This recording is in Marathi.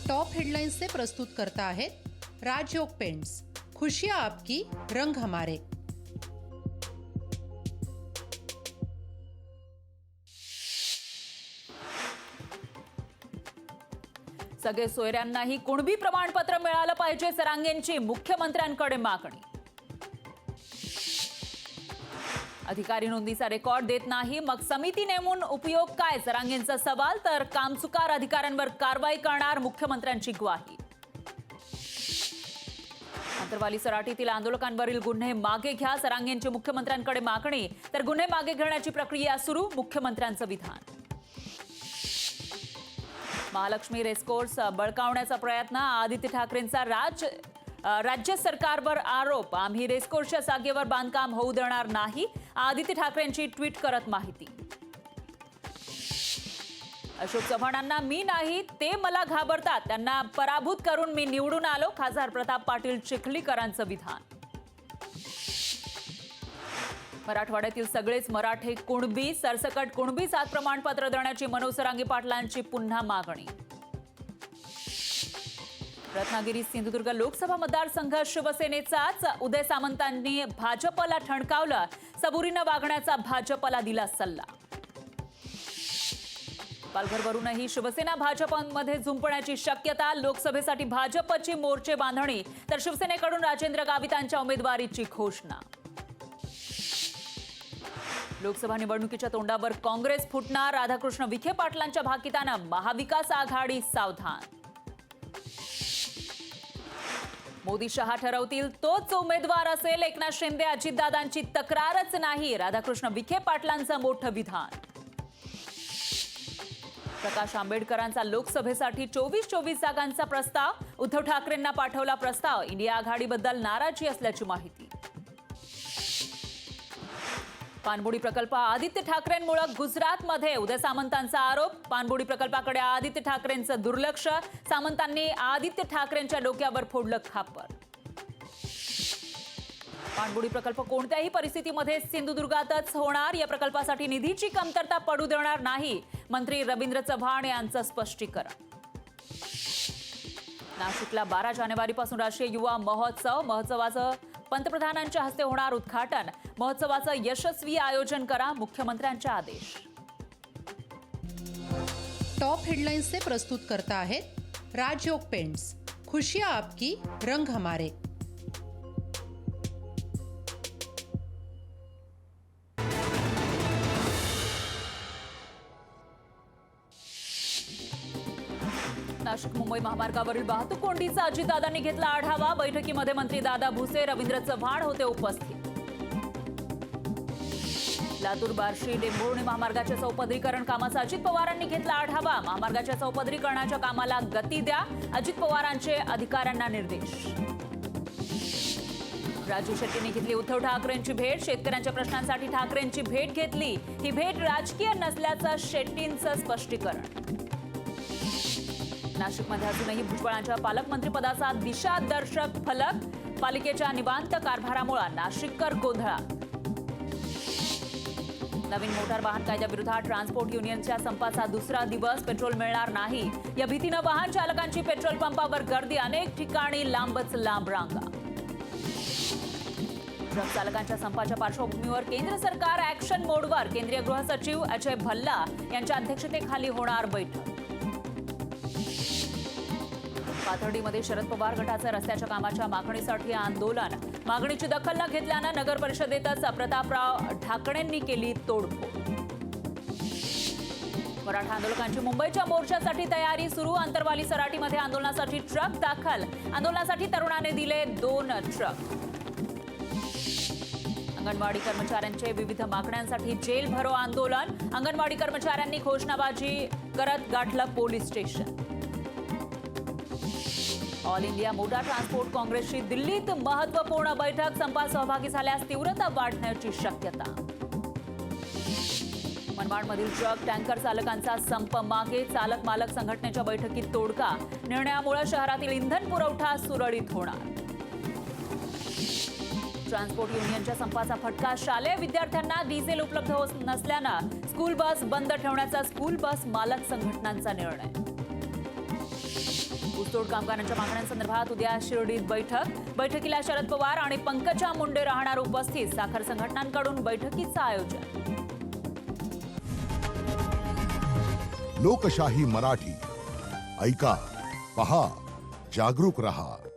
टॉप हेडलाइन्स से प्रस्तुत करता आहेत राजयोग पेंट्स। खुशियां आपकी, रंग हमारे। सगळे सोयऱ्यांनाही कुणबी प्रमाणपत्र मिळालं पाहिजे, सरांगेंची मुख्यमंत्र्यांकडे मागणी। अधिकारी नोंदीचा रेकॉर्ड देत नाही, मग समिती नेमून उपयोग काय, सरांगेंचा सवाल। तर कामचुकार अधिकाऱ्यांवर कारवाई करणार, मुख्यमंत्र्यांची ग्वाही। अंतरवाली सराटीतील आंदोलकांवरील गुन्हे मागे घ्या, सरांगेंची मुख्यमंत्र्यांकडे मागणी। तर गुन्हे मागे घेण्याची प्रक्रिया सुरू, मुख्यमंत्र्यांचं विधान। महालक्ष्मी रेसकोर्स बळकावण्याचा प्रयत्न, आदित्य ठाकरेंचा राज्य सरकारवर आरोप। आम्ही रेसकोर्सच्या जागेवर बांधकाम होऊ देणार नाही, आदित्य ठाकरेंची ट्विट करत माहिती। अशोक चव्हाणांना मी नाही, ते मला घाबरतात, त्यांना पराभूत करून मी निवडून आलो, खासदार प्रताप पाटील चिखलीकरांचं विधान। मराठवाड्यातील सगळेच मराठे कुणबी, सरसकट कुणबी जात प्रमाणपत्र देण्याची मनोज जरांगे पाटलांची पुन्हा मागणी। रत्नागिरी सिंधुदुर्ग लोकसभा मतदारसंघ शिवसेनेचाच, उदय सामंतांनी भाजपला ठणकावलं, सबुरीनं वागण्याचा भाजपला दिला सल्ला। पालघरवरूनही शिवसेना भाजपमध्ये झुंपण्याची शक्यता, लोकसभेसाठी भाजपची मोर्चे बांधणी, तर शिवसेनेकडून राजेंद्र गावितांच्या उमेदवारीची घोषणा। लोकसभा निवडणुकीच्या तोंडावर काँग्रेस फुटणार, राधाकृष्ण विखे पाटलांच्या भाकितानं महाविकास आघाडी सावधान। मोदी शहा ठरवतील तोच उमेदवार असेल, एकनाथ शिंदे अजितदादांची तक्रारच नाही, राधाकृष्ण विखे पाटलांचं मोठं विधान। प्रकाश आंबेडकरांचा लोकसभेसाठी 24 जागांचा प्रस्ताव, उद्धव ठाकरेंना पाठवला प्रस्ताव, इंडिया आघाडीबद्दल नाराजी असल्याची माहिती। पाणबुडी प्रकल्प आदित्य ठाकरेंमुळे गुजरातमध्ये, उदय सामंतांचा आरोप। पाणबुडी प्रकल्पाकडे आदित्य ठाकरेंचं दुर्लक्ष, सामंतांनी आदित्य ठाकरेंच्या डोक्यावर फोडलं खापर। पाणबुडी प्रकल्प कोणत्याही परिस्थितीमध्ये सिंधुदुर्गातच होणार, या प्रकल्पासाठी निधीची कमतरता पडू देणार नाही, मंत्री रवींद्र चव्हाण यांचं स्पष्टीकरण। नाशिकला 12 जानेवारीपासून राष्ट्रीय युवा महोत्सव, महोत्सवाचं पंतप्रधानांच्या हस्ते होणार उद्घाटन, महोत्सवाचं यशस्वी आयोजन करा, मुख्यमंत्र्यांचे आदेश। टॉप हेडलाइन्स से प्रस्तुत करता आहेत राजयोग पेंट्स। खुशियां आपकी, रंग हमारे। नाशिक मुंबई महामार्गावरील वाहतूक कोंडीचा अजितदादांनी घेतला आढावा, बैठकीमध्ये मंत्री दादा भुसे, रवींद्र चव्हाण होते उपस्थित। लातूर बार्शी डेंभोर्णी महामार्गाच्या चौपदरीकरण कामाचा अजित पवारांनी घेतला आढावा, महामार्गाच्या चौपदरीकरणाच्या कामाला गती द्या, अजित पवारांचे अधिकाऱ्यांना निर्देश। राजू शेट्टींनी घेतली उद्धव ठाकरेंची भेट, शेतकऱ्यांच्या प्रश्नांसाठी ठाकरेंची भेट घेतली, ही भेट राजकीय नसल्याचं शेट्टींचं स्पष्टीकरण। नाशिकमध्ये अजूनही भुजबळांच्या पालकमंत्रीपदाचा दिशादर्शक फलक, पालिकेच्या निवांत कारभारामुळे नाशिककर गोंधळात। नवीन मोटार वाहन कायद्याविरोधात ट्रान्सपोर्ट युनियनच्या संपाचा दुसरा दिवस, पेट्रोल मिळणार नाही या भीतीनं वाहन चालकांची पेट्रोल पंपावर गर्दी, अनेक ठिकाणी लांबच लांब रांगा। ट्रक चालकांच्या संपाच्या पार्श्वभूमीवर केंद्र सरकार ऍक्शन मोडवर, केंद्रीय गृह सचिव अजय भल्ला यांच्या अध्यक्षतेखाली होणार बैठक। पाथर्डीमध्ये शरद पवार गटाचं रस्त्याच्या कामाच्या मागणीसाठी आंदोलन, मागणीची दखल न घेतल्यानं नगर परिषदेतच प्रतापराव ढाकणेंनी केली तोडफोड। मराठा आंदोलकांची मुंबईच्या मोर्चासाठी तयारी सुरू, अंतरवाली सराटीमध्ये आंदोलनासाठी ट्रक दाखल, आंदोलनासाठी तरुणाने दिले 2 ट्रक। अंगणवाडी कर्मचाऱ्यांचे विविध मागण्यांसाठी जेल भरो आंदोलन, अंगणवाडी कर्मचाऱ्यांनी घोषणाबाजी करत गाठलं police station. All India motor transport काँग्रेसची दिल्लीत महत्त्वपूर्ण बैठक, संपात सहभागी झाल्यास तीव्रता वाढण्याची शक्यता। मनमाडमधील ट्रक टँकर चालकांचा संप मागे, चालक मालक संघटनेच्या बैठकीत तोडगा, निर्णयामुळे शहरातील इंधन पुरवठा सुरळीत होणार। ट्रान्सपोर्ट युनियनच्या संपाचा फटका, शालेय विद्यार्थ्यांना डिझेल उपलब्ध होत नसल्यानं स्कूल बस बंद ठेवण्याचा स्कूल बस मालक संघटनांचा निर्णय। ऊसतोड कामगारांच्या मागण्यांसंदर्भात उद्या शिर्डीत बैठकीला शरद पवार आणि पंकजा मुंडे राहणार उपस्थित. साखर संघटनांकडून बैठकीचं आयोजन. लोकशाही मराठी ऐका, पहा, जागरूक रहा.